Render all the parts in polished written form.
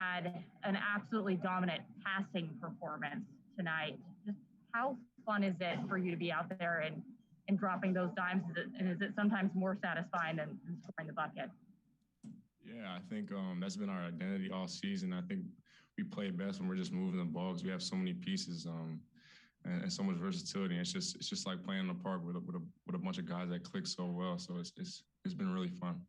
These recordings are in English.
had an absolutely dominant passing performance tonight. Just how fun is it for you to be out there and dropping those dimes? And is it sometimes more satisfying than scoring the bucket? Yeah, I think that's been our identity all season. I think we play best when we're just moving the ball because we have so many pieces and so much versatility. It's just like playing in the park with a bunch of guys that click so well. So it's been really fun.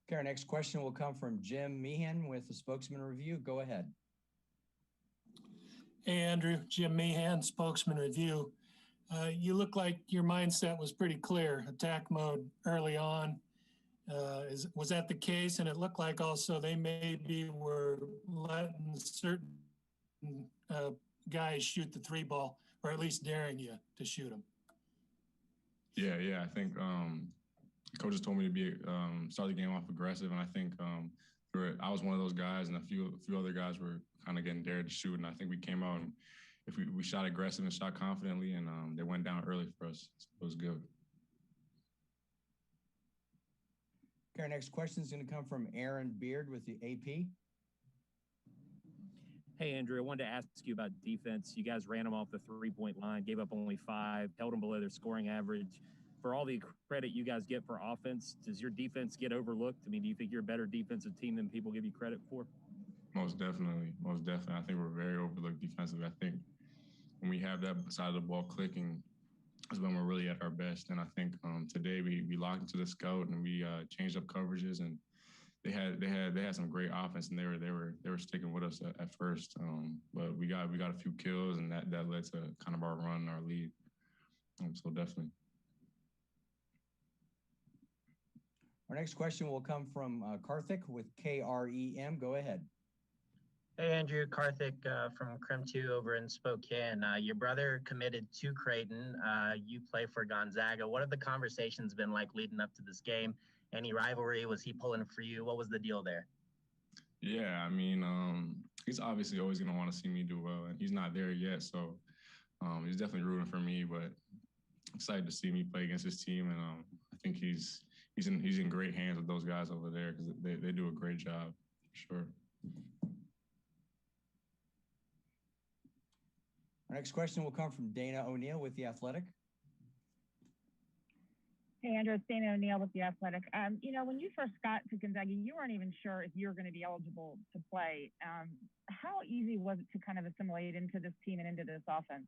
Okay, our next question will come from Jim Meehan with the Spokesman Review. Go ahead. Hey, Andrew. Jim Meehan, Spokesman Review. You look like your mindset was pretty clear, attack mode early on. Was that the case? And it looked like also they maybe were letting certain guys shoot the three ball, or at least daring you to shoot them. Yeah. I think coaches told me to be start the game off aggressive, and I think I was one of those guys, and a few other guys were kind of getting dared to shoot, and I think we came out and if we shot aggressive and shot confidently, and they went down early for us. So it was good. Okay, our next question is going to come from Aaron Beard with the AP. Hey, Andrew, I wanted to ask you about defense. You guys ran them off the three-point line, gave up only 5, held them below their scoring average. For all the credit you guys get for offense, does your defense get overlooked? I mean, do you think you're a better defensive team than people give you credit for? Most definitely. I think we're very overlooked defensively. I think when we have that side of the ball clicking is when we're really at our best. And I think today we locked into the scout and we changed up coverages, and they had some great offense, and they were sticking with us at first. But we got a few kills, and that led to kind of our run, our lead. So definitely. Our next question will come from Karthik with KREM. Go ahead. Hey, Andrew. Karthik from Crim 2 over in Spokane. Your brother committed to Creighton. You play for Gonzaga. What have the conversations been like leading up to this game? Any rivalry? Was he pulling for you? What was the deal there? Yeah, I mean, he's obviously always going to want to see me do well, and he's not there yet. So he's definitely rooting for me, but excited to see me play against his team. And I think he's in great hands with those guys over there because they do a great job, for sure. Our next question will come from Dana O'Neill with The Athletic. Hey, Andrew, it's Dana O'Neill with The Athletic. When you first got to Gonzaga, you weren't even sure if you were going to be eligible to play. How easy was it to kind of assimilate into this team and into this offense?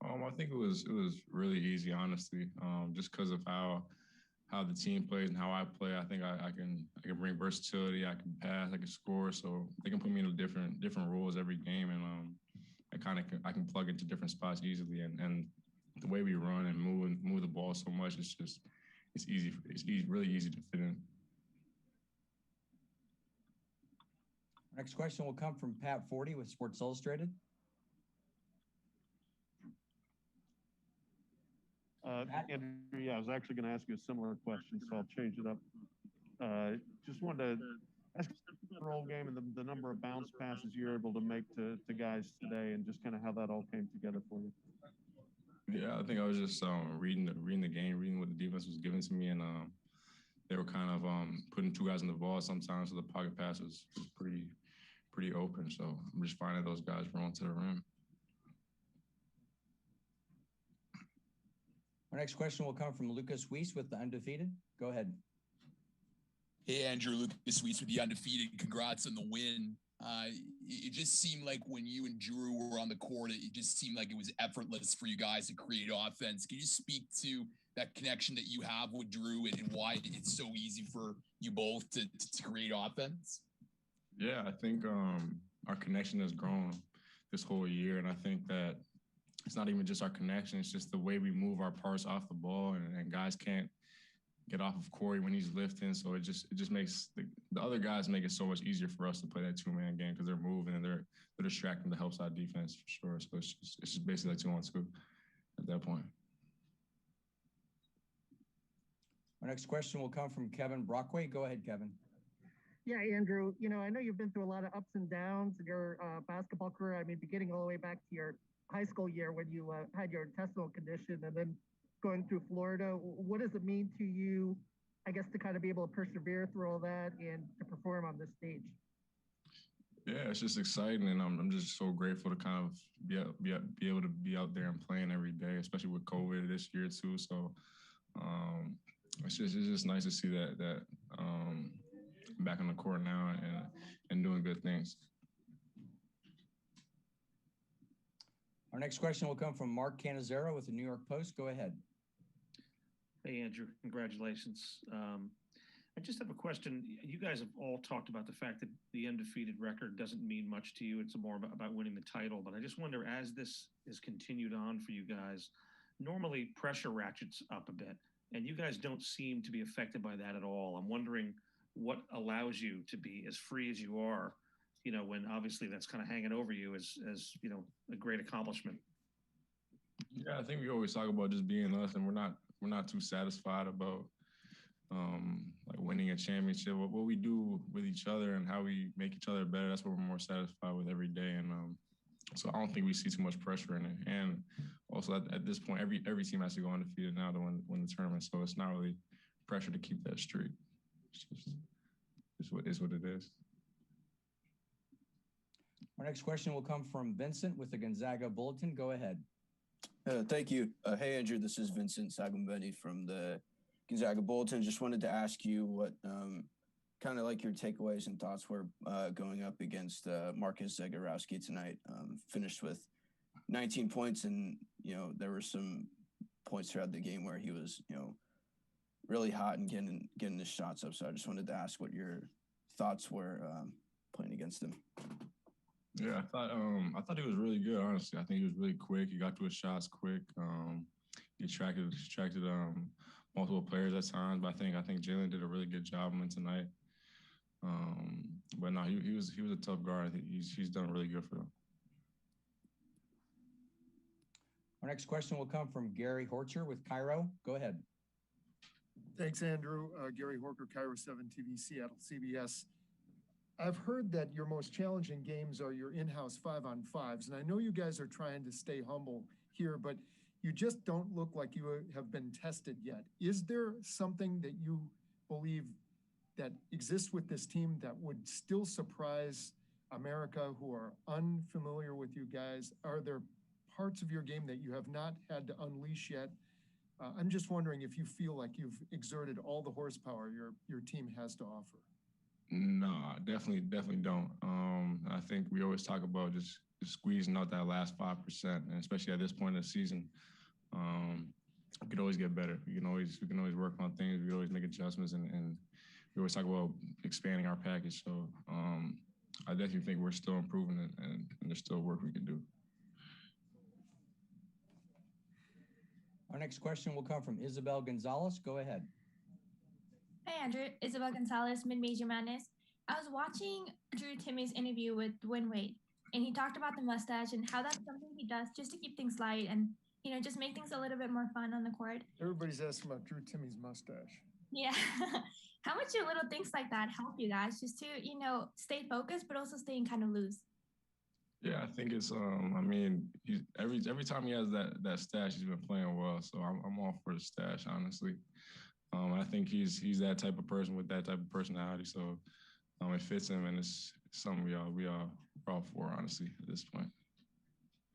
I think it was really easy, honestly, just because of how the team plays and how I play. I think I can bring versatility. I can pass. I can score. So they can put me in different roles every game, and I can plug into different spots easily. And the way we run and move the ball so much, it's easy. It's really easy to fit in. Next question will come from Pat Forty with Sports Illustrated. Andrew, yeah, I was actually going to ask you a similar question, so I'll change it up. Just wanted to ask you the role game and the number of bounce passes you're able to make to guys today, and just kind of how that all came together for you. Yeah, I think I was just reading the game, reading what the defense was giving to me, and they were kind of putting two guys in the ball sometimes, so the pocket pass was pretty open. So I'm just finding those guys rolling to the rim. Our next question will come from Lucas Weiss with The Undefeated. Go ahead. Hey, Andrew, Lucas Weiss with The Undefeated. Congrats on the win. It just seemed like when you and Drew were on the court, it just seemed like it was effortless for you guys to create offense. Can you speak to that connection that you have with Drew and why it's so easy for you both to create offense? Yeah, I think our connection has grown this whole year, and I think that it's not even just our connection, it's just the way we move our parts off the ball, and guys can't get off of Corey when he's lifting. So it just makes the other guys make it so much easier for us to play that two-man game because they're moving and they're distracting the help side defense for sure. So it's just basically like 2-on-2 at that point. Our next question will come from Kevin Brockway. Go ahead, Kevin. Yeah, Andrew, I know you've been through a lot of ups and downs in your basketball career. I mean, beginning all the way back to your high school year when you had your intestinal condition, and then going through Florida. What does it mean to you I guess, to kind of be able to persevere through all that and to perform on this stage? Yeah, it's just exciting, and I'm just so grateful to kind of be able to be out there and playing every day, especially with COVID this year too. So it's just nice to see that I'm back on the court now and doing good things. Our next question will come from Mark Cannizzaro with the New York Post. Go ahead. Hey, Andrew, congratulations. I just have a question. You guys have all talked about the fact that the undefeated record doesn't mean much to you. It's more about winning the title. But I just wonder, as this is continued on for you guys, normally pressure ratchets up a bit, and you guys don't seem to be affected by that at all. I'm wondering what allows you to be as free as you are, when obviously that's kind of hanging over you as a great accomplishment. Yeah, I think we always talk about just being us, and we're not too satisfied about like winning a championship. What we do with each other and how we make each other better, that's what we're more satisfied with every day. And so I don't think we see too much pressure in it. And also at this point, every team has to go undefeated now to win the tournament. So it's not really pressure to keep that streak. It's what it is. Our next question will come from Vincent with the Gonzaga Bulletin. Go ahead. Thank you. Hey, Andrew, this is Vincent Sagumbeni from the Gonzaga Bulletin. Just wanted to ask you what kind of like your takeaways and thoughts were going up against Marcus Zagorowski tonight. Finished with 19 points, and there were some points throughout the game where he was really hot and getting his shots up. So I just wanted to ask what your thoughts were playing against him. Yeah, I thought he was really good. Honestly, I think he was really quick. He got to his shots quick. He attracted multiple players at times, but I think Jalen did a really good job on him tonight. But no, he was a tough guard. I think he's done really good for them. Our next question will come from Gary Horcher with Cairo. Go ahead. Thanks, Andrew. Gary Horcher, Cairo 7 TV, Seattle, CBS. I've heard that your most challenging games are your in-house 5-on-5s, and I know you guys are trying to stay humble here, but you just don't look like you have been tested yet. Is there something that you believe that exists with this team that would still surprise America who are unfamiliar with you guys? Are there parts of your game that you have not had to unleash yet? I'm just wondering if you feel like you've exerted all the horsepower your team has to offer. No, definitely don't. I think we always talk about just squeezing out that last 5%, and especially at this point in the season, we could always get better. We can always work on things. We can always make adjustments, and we always talk about expanding our package. So I definitely think we're still improving, and there's still work we can do. Our next question will come from Isabel Gonzalez. Go ahead. Hey, Andrew. Isabel Gonzalez, Mid-Major Madness. I was watching Drew Timmy's interview with Dwayne Wade, and he talked about the mustache and how that's something he does just to keep things light and, just make things a little bit more fun on the court. Everybody's asking about Drew Timmy's mustache. Yeah. How much do little things like that help you guys just to, stay focused, but also staying kind of loose? Yeah, I think it's every time he has that stash, he's been playing well. So I'm all for the stash, honestly. I think he's that type of person with that type of personality. So it fits him, and it's something we are all for, honestly, at this point.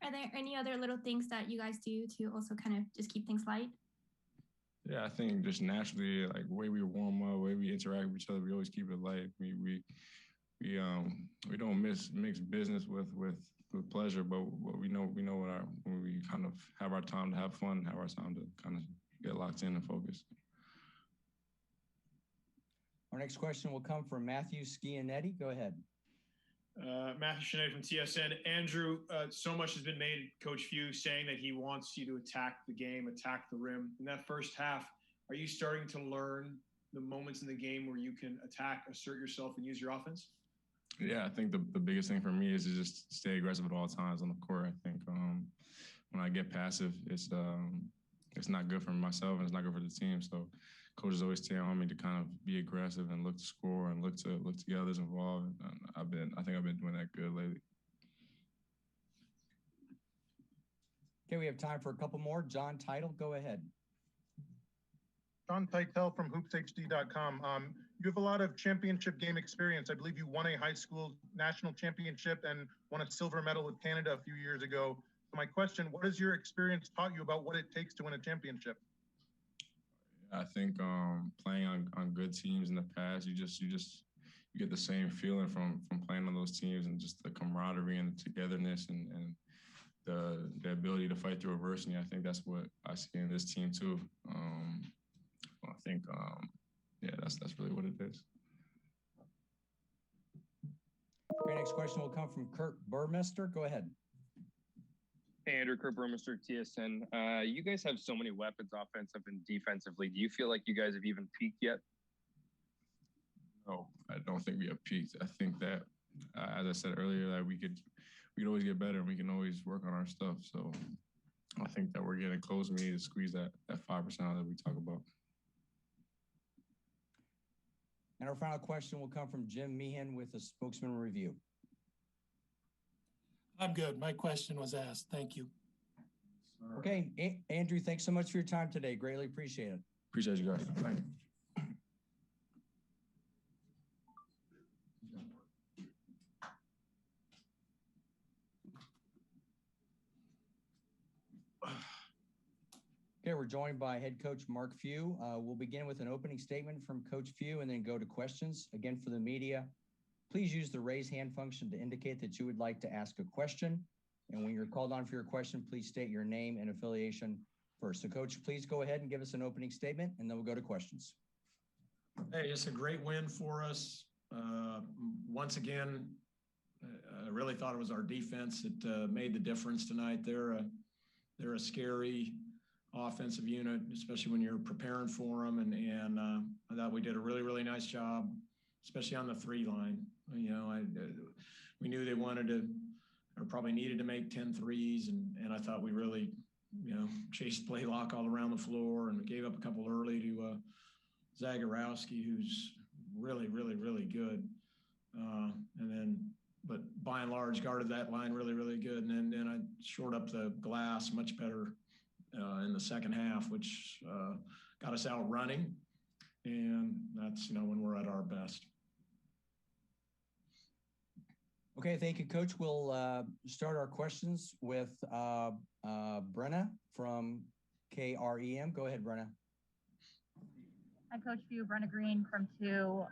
Are there any other little things that you guys do to also kind of just keep things light? Yeah, I think just naturally, like the way we warm up, the way we interact with each other, we always keep it light. We don't mix business with pleasure, but we know when we kind of have our time to have fun, have our time to kind of get locked in and focus. Our next question will come from Matthew Scianetti. Go ahead. Matthew Scianetti from TSN. Andrew, so much has been made, Coach Few, saying that he wants you to attack the game, attack the rim. In that first half, are you starting to learn the moments in the game where you can attack, assert yourself, and use your offense? Yeah, I think the biggest thing for me is to just stay aggressive at all times on the court. I think when I get passive, it's not good for myself and it's not good for the team. So coaches always tell on me to kind of be aggressive and look to score and look to get others involved. And I think I've been doing that good lately. Okay, we have time for a couple more. John Title, go ahead. Sean Teitel from hoopshd.com. You have a lot of championship game experience. I believe you won a high school national championship and won a silver medal with Canada a few years ago. So my question, what has your experience taught you about what it takes to win a championship? I think playing on good teams in the past, you get the same feeling from playing on those teams, and just the camaraderie and the togetherness and the ability to fight through adversity. I think that's what I see in this team too. I think yeah, that's really what it is. Okay, next question will come from Kurt Burmester. Go ahead. Hey, Andrew, Kurt Burmester, TSN. You guys have so many weapons, offensive and defensively. Do you feel like you guys have even peaked yet? No, I don't think we have peaked. I think that, as I said earlier, that we could always get better, and we can always work on our stuff. So I think that we're getting close. We need to squeeze that 5% out that we talk about. And our final question will come from Jim Meehan with the Spokesman Review. I'm good. My question was asked. Thank you. Okay, Andrew, thanks so much for your time today. Greatly appreciate it. Appreciate you guys. Thank you. Okay, we're joined by head coach Mark Few. We'll begin with an opening statement from Coach Few and then go to questions. Again, for the media, please use the raise hand function to indicate that you would like to ask a question. And when you're called on for your question, please state your name and affiliation first. So Coach, please go ahead and give us an opening statement, and then we'll go to questions. Hey, it's a great win for us. Once again, I really thought it was our defense that made the difference tonight. They're a scary offensive unit, especially when you're preparing for them. And I thought we did a really, really nice job, especially on the 3 line. You know, we knew they wanted to, or probably needed to make 10 threes. And I thought we really, you know, chased Blaylock all around the floor and gave up a couple early to Zagorowski, who's really, really, really good. But by and large, guarded that line really, really good. And then I shored up the glass much better in the second half, which got us out running. And that's, you know, when we're at our best. Okay, thank you, Coach. We'll start our questions with Brenna from KREM. Go ahead, Brenna. Hi, Coach Few, Brenna Green from 2.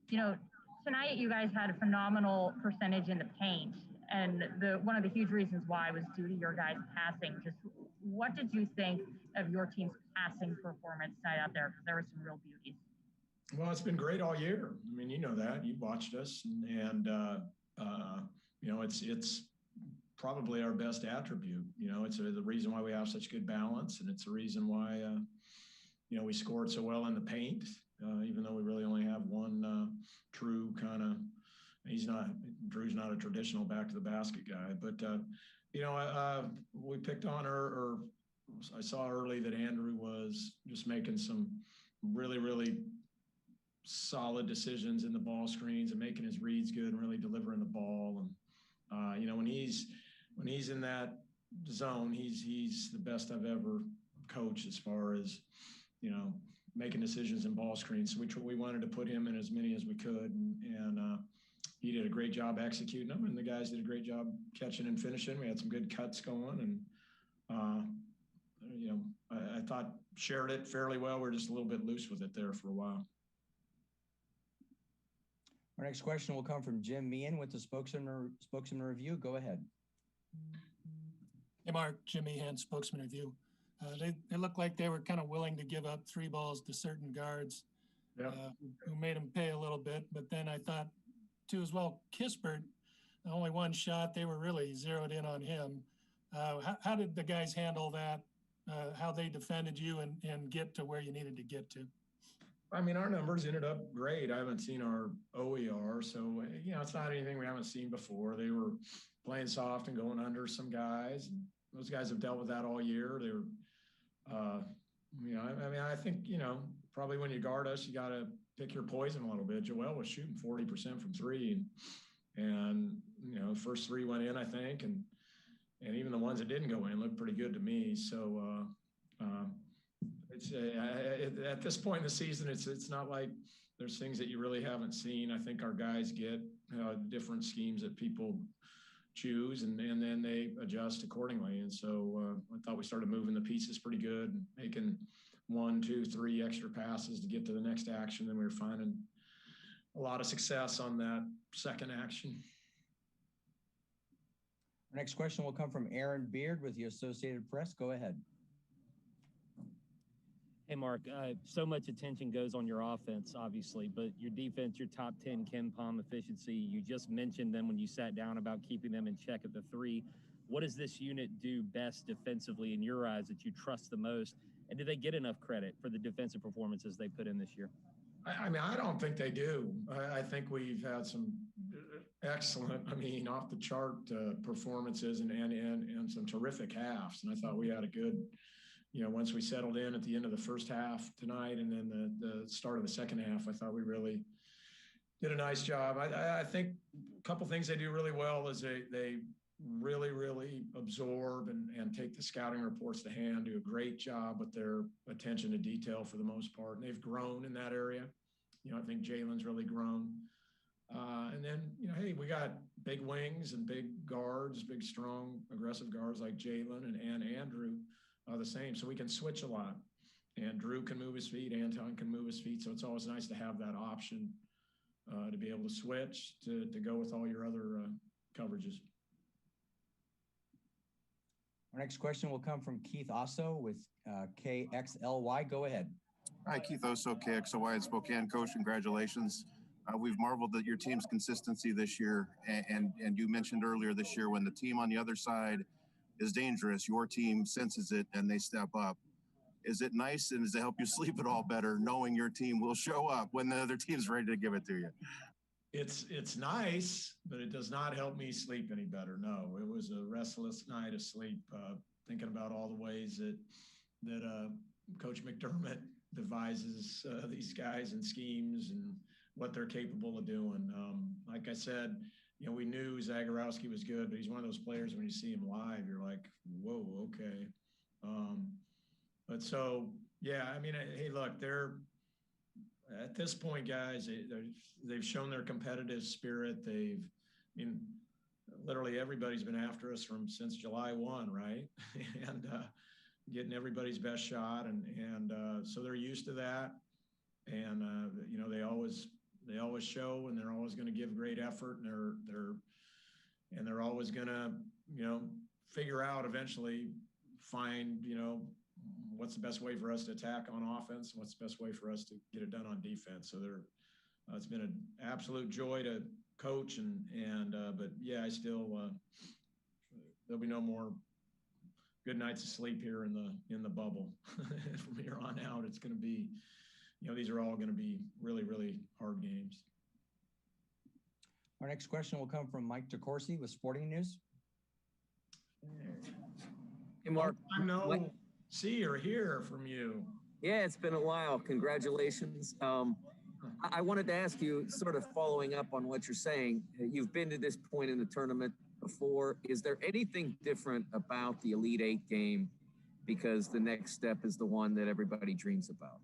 You know, tonight you guys had a phenomenal percentage in the paint, and one of the huge reasons why was due to your guys' passing. Just what did you think of your team's passing performance tonight out there? Because there were some real beauties. Well, it's been great all year. I mean, you know that. You've watched us, and you know, it's probably our best attribute. You know, it's the reason why we have such good balance, and it's the reason why you know, we scored so well in the paint, even though we really only have one true kind of. Drew's not a traditional back to the basket guy, but you know, we picked on her, or I saw early that Andrew was just making some really, really solid decisions in the ball screens and making his reads good and really delivering the ball. And you know, when he's in that zone, he's the best I've ever coached as far as, you know, making decisions in ball screens. So we wanted to put him in as many as we could, and he did a great job executing them, and the guys did a great job catching and finishing. We had some good cuts going, and you know, I thought shared it fairly well. We're just a little bit loose with it there for a while. Our next question will come from Jim Meehan with the Spokesman Review. Go ahead. Hey, Mark, Jim Meehan, Spokesman Review. They looked like they were kind of willing to give up 3 balls to certain guards, who made them pay a little bit. But then I thought, too, as well, Kispert, only 1 shot. They were really zeroed in on him. How did the guys handle that? How they defended you and get to where you needed to get to? I mean, our numbers ended up great. I haven't seen our OER, so, you know, it's not anything we haven't seen before. They were playing soft and going under some guys. And those guys have dealt with that all year. They were, you know, I mean, I think, you know, probably when you guard us, you got to pick your poison a little bit. Joel was shooting 40% from 3, and you know, the first 3 went in, I think, and even the ones that didn't go in looked pretty good to me. So It's at this point in the season, it's not like there's things that you really haven't seen. I think our guys get different schemes that people choose, and then they adjust accordingly. And so I thought we started moving the pieces pretty good, making 1, 2, 3 extra passes to get to the next action. Then we were finding a lot of success on that second action. Our next question will come from Aaron Beard with the Associated Press. Go ahead. Hey, Mark, so much attention goes on your offense, obviously, but your defense, your top 10 Ken Palm efficiency, you just mentioned them when you sat down about keeping them in check at the 3. What does this unit do best defensively in your eyes that you trust the most? And do they get enough credit for the defensive performances they put in this year? I mean, I don't think they do. I think we've had some excellent, off the chart performances and some terrific halves. And I thought we had a good, once we settled in at the end of the first half tonight and then the start of the second half, I thought we really did a nice job. I think a couple things they do really well is they really, really absorb and take the scouting reports to hand, do a great job with their attention to detail for the most part. And they've grown in that area. I think Jalen's really grown. And then, hey, we got big wings and big guards, big, strong, aggressive guards like Jalen and Andrew the same. So we can switch a lot. And Drew can move his feet. Anton can move his feet. So it's always nice to have that option to be able to switch to go with all your other coverages. Our next question will come from Keith Osso with KXLY. Go ahead. Hi, Keith Osso, KXLY in Spokane. Coach, congratulations. We've marveled at your team's consistency this year. And you mentioned earlier this year when the team on the other side is dangerous, your team senses it and they step up. Is it nice and does it help you sleep at all better knowing your team will show up when the other team's ready to give it to you? It's nice, but it does not help me sleep any better. No, it was a restless night of sleep, thinking about all the ways that Coach McDermott devises these guys and schemes and what they're capable of doing. Like I said, we knew Zagorowski was good, but he's one of those players when you see him live, you're like, whoa, okay. But so, yeah, hey, look, they're at this point, guys, they've shown their competitive spirit. Literally everybody's been after us since July 1, right? And getting everybody's best shot. And so they're used to that. And, they always show and they're always going to give great effort and they're always going to, figure out eventually find, what's the best way for us to attack on offense? What's the best way for us to get it done on defense? So it's been an absolute joy to coach but yeah, I still, there'll be no more good nights of sleep here in the bubble. From here on out, it's going to be, these are all going to be really, really hard games. Our next question will come from Mike DeCourcy with Sporting News. Hey, Mark. See or hear from you. Yeah, it's been a while. Congratulations. I wanted to ask you, sort of following up on what you're saying, you've been to this point in the tournament before. Is there anything different about the Elite Eight game because the next step is the one that everybody dreams about?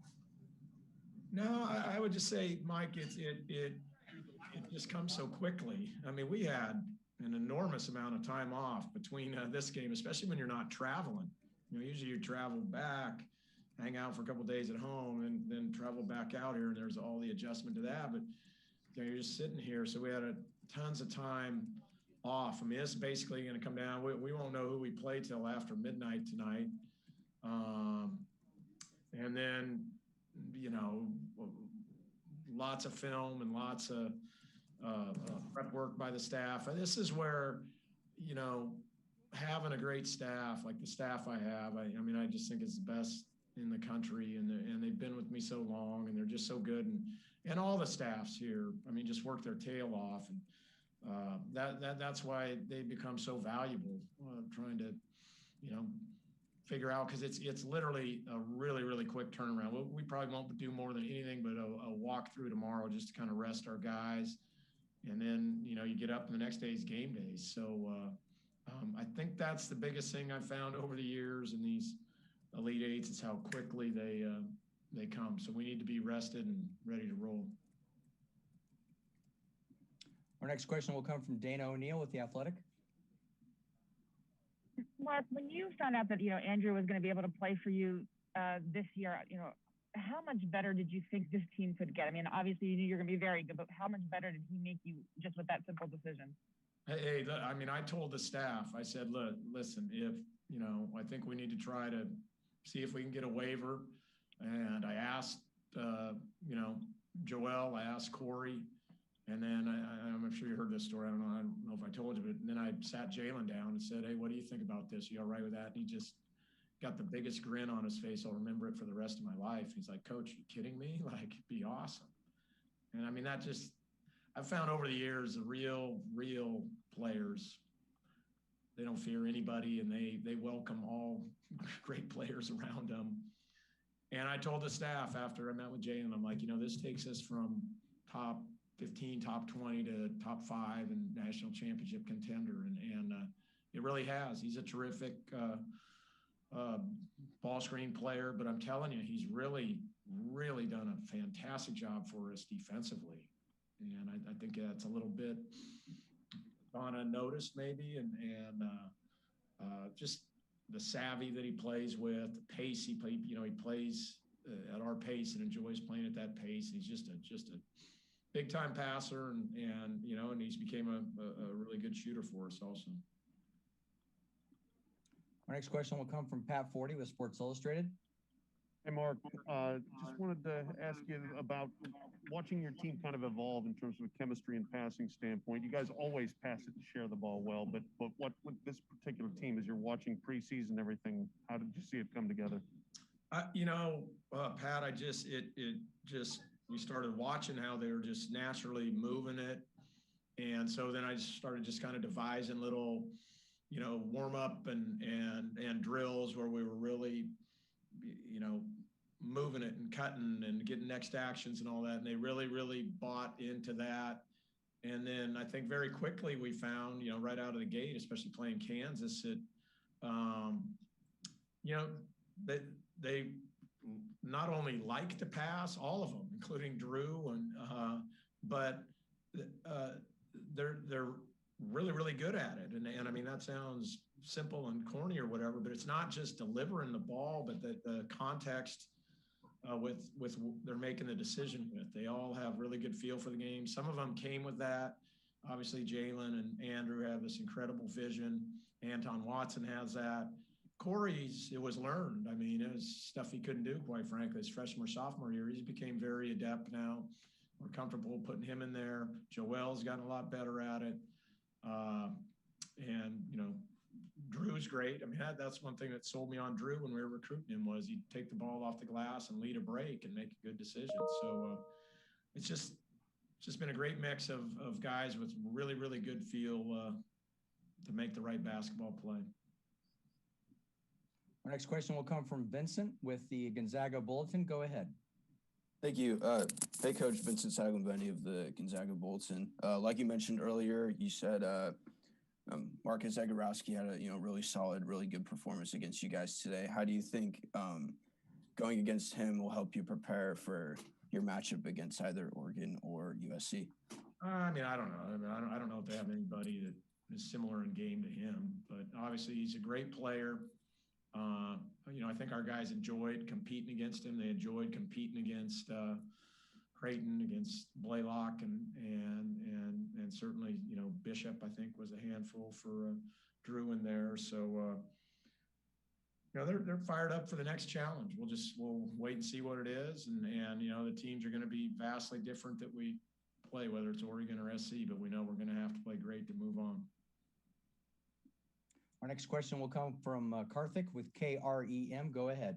No, I would just say, Mike, it just comes so quickly. We had an enormous amount of time off between this game, especially when you're not traveling. Usually you travel back, hang out for a couple of days at home, and then travel back out here, and there's all the adjustment to that. But you're just sitting here, so we had tons of time off. It's basically going to come down. We won't know who we play till after midnight tonight, and then lots of film and lots of prep work by the staff. And this is where having a great staff like the staff I have, I just think it's the best in the country, and they've been with me so long, and they're just so good, and all the staffs here, just work their tail off, and that's why they become so valuable. Trying to, figure out, because it's literally a really, really quick turnaround. We probably won't do more than anything but a walk through tomorrow just to kind of rest our guys, and then you get up and the next day is game day. So I think that's the biggest thing I've found over the years in these Elite Eights, it's how quickly they come. So we need to be rested and ready to roll. Our next question will come from Dana O'Neill with The Athletic. Mark, when you found out that, Andrew was going to be able to play for you this year, how much better did you think this team could get? I mean, obviously you knew you're going to be very good, but how much better did he make you just with that simple decision? Hey, I mean, I told the staff, I said, look, listen, if, I think we need to try to see if we can get a waiver. And I asked, Joel, I asked Corey, and then I'm sure you heard this story. I don't know if I told you, but then I sat Jalen down and said, hey, what do you think about this? You all right with that? And he just got the biggest grin on his face. I'll remember it for the rest of my life. He's like, Coach, you kidding me? Like, it'd be awesome. And I mean, I've found over the years, the real players, they don't fear anybody, and they welcome all great players around them. And I told the staff after I met with Jalen, I'm like, this takes us from top 15, top 20 to top 5 and national championship contender. And it really has. He's a terrific ball screen player, but I'm telling you, he's really, really done a fantastic job for us defensively. And I think that's a little bit gone unnoticed maybe. And just the savvy that he plays with, the pace he plays at our pace and enjoys playing at that pace. He's just a big time passer and he's became a really good shooter for us also. Our next question will come from Pat Forty with Sports Illustrated. Hey, Mark, just wanted to ask you about watching your team kind of evolve in terms of a chemistry and passing standpoint. You guys always pass it and share the ball well, but what with this particular team, as you're watching preseason, everything, how did you see it come together? Pat, we started watching how they were just naturally moving it. And so then I started just kind of devising little, warm up and drills where we were really, moving it and cutting and getting next actions and all that. And they really, really bought into that. And then I think very quickly we found, right out of the gate, especially playing Kansas, that, they not only like to pass, all of them, including Drew, but they're really, really good at it. And I mean, that sounds simple and corny or whatever, but it's not just delivering the ball, but the context with they're making the decision with. They all have really good feel for the game. Some of them came with that. Obviously, Jalen and Andrew have this incredible vision. Anton Watson has that. Corey's, it was learned. I mean, it was stuff he couldn't do, quite frankly, his freshman or sophomore year. He's became very adept now. We're comfortable putting him in there. Joel's gotten a lot better at it. And, Drew's great. I mean, that's one thing that sold me on Drew when we were recruiting him was he'd take the ball off the glass and lead a break and make a good decision. So it's just been a great mix of guys with really, really good feel to make the right basketball play. Our next question will come from Vincent with the Gonzaga Bulletin. Go ahead. Thank you. Hey, Coach, Vincent Sagumbeni of the Gonzaga Bulletin. Like you mentioned earlier, you said Marcus Zagorowski had a really solid, really good performance against you guys today. How do you think going against him will help you prepare for your matchup against either Oregon or USC? I mean, I don't know. I don't know if they have anybody that is similar in game to him, but obviously he's a great player. I think our guys enjoyed competing against him. They enjoyed competing against Creighton, against Blaylock, and certainly, Bishop, I think, was a handful for Drew in there. So, they're fired up for the next challenge. We'll wait and see what it is. And the teams are going to be vastly different that we play, whether it's Oregon or SC, but we know we're going to have to play great to move on. Our next question will come from Karthik with KREM. Go ahead.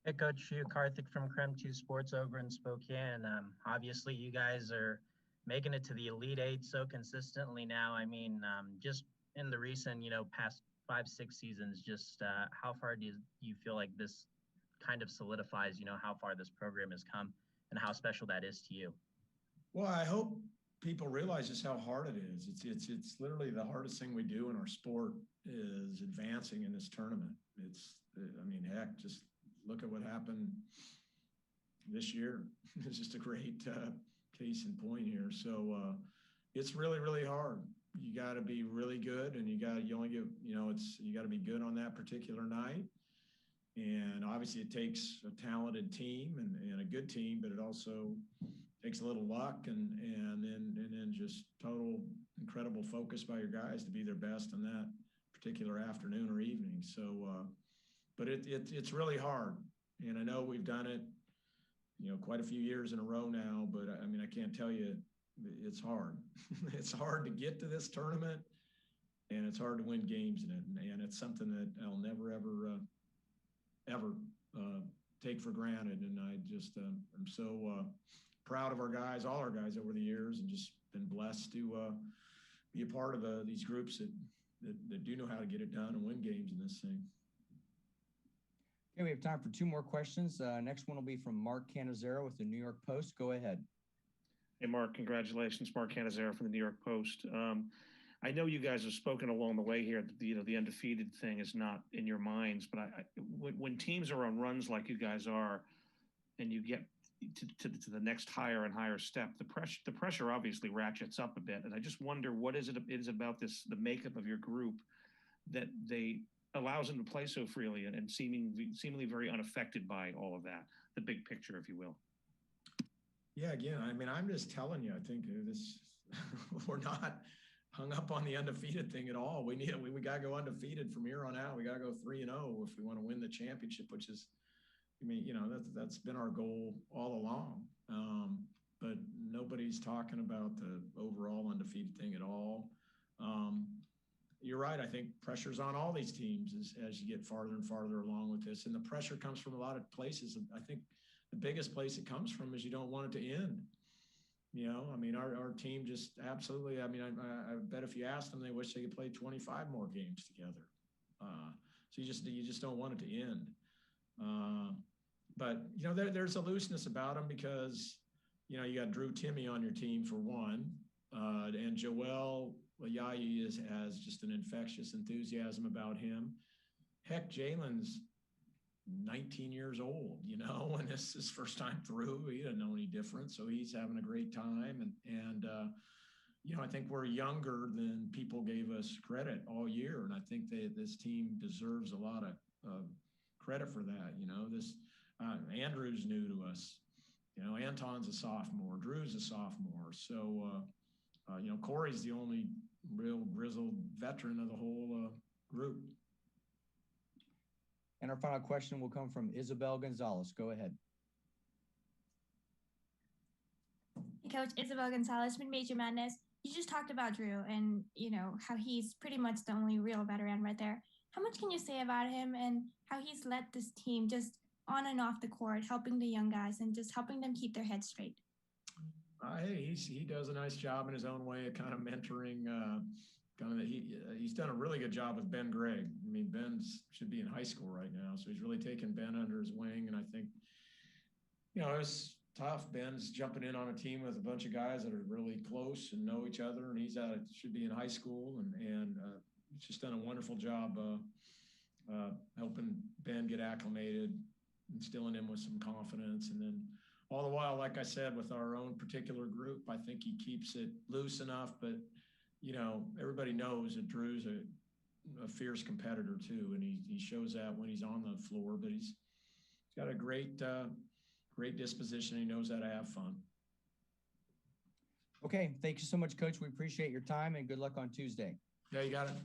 Hey, Coach Hugh, Karthik from Krem 2 Sports over in Spokane. Obviously, you guys are making it to the Elite Eight so consistently now. I mean, just in the recent, past 5-6 seasons, just how far do you feel like this kind of solidifies, how far this program has come and how special that is to you? Well, I hope people realize just how hard it is. It's literally the hardest thing we do in our sport is advancing in this tournament. I mean, heck, just look at what happened this year. It's just a great case in point here. So it's really, really hard. You got to be really good, and you only get, you got to be good on that particular night. And obviously it takes a talented team and a good team, but it also takes a little luck and then just total incredible focus by your guys to be their best on that particular afternoon or evening. So, but it's really hard. And I know we've done it, quite a few years in a row now, but I mean, I can't tell you, it's hard. It's hard to get to this tournament, and it's hard to win games in it. And it's something that I'll never, ever take for granted. And I just I'm so proud of our guys, all our guys over the years, and just been blessed to be a part of these groups that do know how to get it done and win games in this thing. Okay, we have time for two more questions. Next one will be from Mark Cannizzaro with the New York Post. Go ahead. Hey, Mark, congratulations. Mark Cannizzaro from the New York Post. I know you guys have spoken along the way here that the undefeated thing is not in your minds, but when teams are on runs like you guys are, and you get to the next higher and higher step, the pressure obviously ratchets up a bit. And I just wonder what is it about the makeup of your group that allows them to play so freely and seemingly very unaffected by all of that, the big picture, if you will. Yeah, again, I mean, I'm just telling you, I think we're not hung up on the undefeated thing at all. We got to go undefeated from here on out. We got to go 3-0 if we want to win the championship, which is, I mean, that's been our goal all along. But nobody's talking about the overall undefeated thing at all. You're right. I think pressure's on all these teams as you get farther and farther along with this. And the pressure comes from a lot of places. I think the biggest place it comes from is you don't want it to end. I mean, our team just absolutely, I mean, I bet if you asked them, they wish they could play 25 more games together. So you just don't want it to end. But, there's a looseness about them because, you got Drew Timmy on your team for one, and Joel Ayayi has just an infectious enthusiasm about him. Heck, Jalen's 19 years old, and this is his first time through. He doesn't know any different, so he's having a great time. And I think we're younger than people gave us credit all year, and I think this team deserves a lot of credit for that. This Andrew's new to us. Anton's a sophomore. Drew's a sophomore. So, Corey's the only real grizzled veteran of the whole group. And our final question will come from Isabel Gonzalez. Go ahead. Hey, Coach, Isabel Gonzalez, Mid-Major Madness. You just talked about Drew and, how he's pretty much the only real veteran right there. How much can you say about him and how he's led this team just on and off the court, helping the young guys and just helping them keep their heads straight? Hey, he does a nice job in his own way of kind of mentoring. He's done a really good job with Ben Gregg. I mean, should be in high school right now, so he's really taken Ben under his wing. And I think, it's tough. Ben's jumping in on a team with a bunch of guys that are really close and know each other, and he's should be in high school, and he's just done a wonderful job helping Ben get acclimated, instilling him with some confidence, and then all the while, like I said, with our own particular group, I think he keeps it loose enough, but everybody knows that Drew's a fierce competitor too, and he shows that when he's on the floor. But he's got a great disposition. He knows how to have fun. Okay, thank you so much, Coach. We appreciate your time and good luck on Tuesday. Yeah, you got it.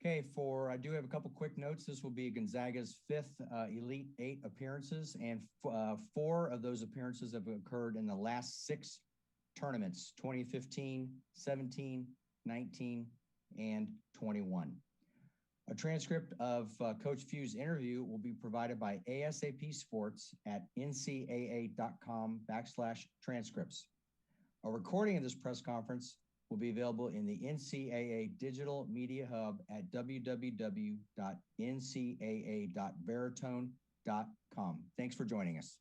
Okay, I do have a couple quick notes. This will be Gonzaga's 5th Elite 8 appearances, and 4 of those appearances have occurred in the last 6 tournaments: 2015, 17, 19, and 21. A transcript of Coach Few's interview will be provided by ASAP Sports at ncaa.com/transcripts. A recording of this press conference will be available in the NCAA Digital Media Hub at www.ncaa.veritone.com. Thanks for joining us.